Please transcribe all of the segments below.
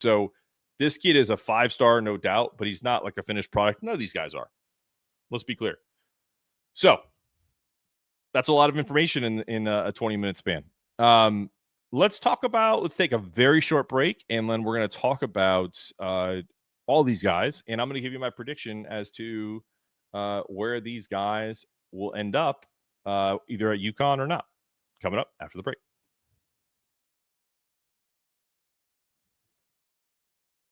So this kid is a 5-star, no doubt, but he's not like a finished product. None of these guys are. Let's be clear. So that's a lot of information in a 20-minute span. Let's take a very short break, and then we're going to talk about all these guys, and I'm going to give you my prediction as to where these guys will end up, either at UConn or not, coming up after the break.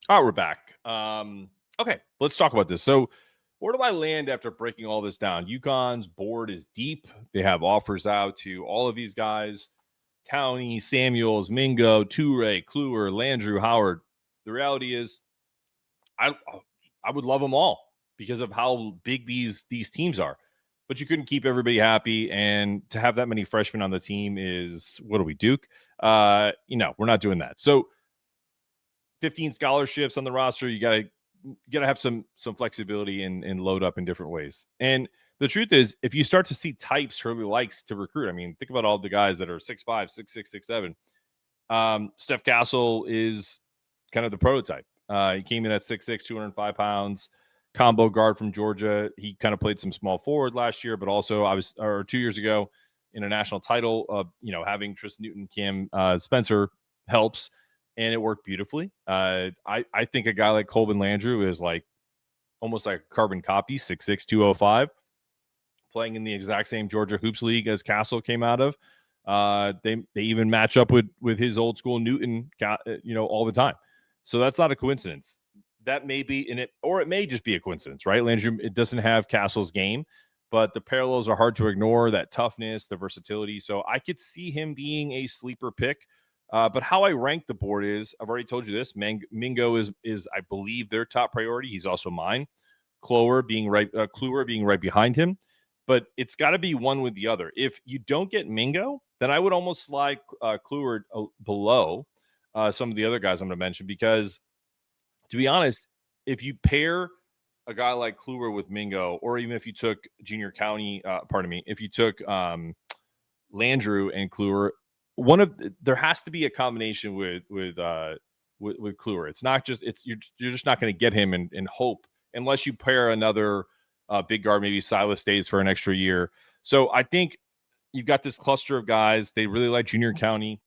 All right, we're back. Okay, let's talk about this. So where do I land after breaking all this down? UConn's board is deep. They have offers out to all of these guys: County, Samuels, Mingo, Toure, Kluwer, Landrew, Howard. The reality is I would love them all because of how big these teams are. But you couldn't keep everybody happy, and to have that many freshmen on the team is, what are we, Duke? We're not doing that. So 15 scholarships on the roster, you gotta have some flexibility and load up in different ways. And the truth is, if you start to see types Hurley likes to recruit, I mean, think about all the guys that are 6'5", 6'6", 6'7". Steph Castle is kind of the prototype. He came in at 6'6", 205 pounds, combo guard from Georgia. He kind of played some small forward last year, but also 2 years ago in a national title. Having Tristan Newton, Kim Spencer helps, and it worked beautifully. I think a guy like Colvin Landrew is like almost like a carbon copy, 6'6", 205, playing in the exact same Georgia Hoops League as Castle came out of. They even match up with his old school Newton, all the time. So that's not a coincidence. That may be in it, or it may just be a coincidence, right? Landry, it doesn't have Castle's game, but the parallels are hard to ignore, that toughness, the versatility. So I could see him being a sleeper pick. But how I rank the board is, I've already told you this, Mingo is I believe, their top priority. He's also mine. Kluwer being right behind him. But it's got to be one with the other. If you don't get Mingo, then I would almost slide Kluwer below some of the other guys I'm going to mention, because, to be honest, if you pair a guy like Kluwer with Mingo, or even if you took if you took Landrew and Kluwer, there has to be a combination with Kluwer. It's not just you're just not going to get him in hope unless you pair another big guard. Maybe Silas stays for an extra year. So I think you've got this cluster of guys. They really like Junior County.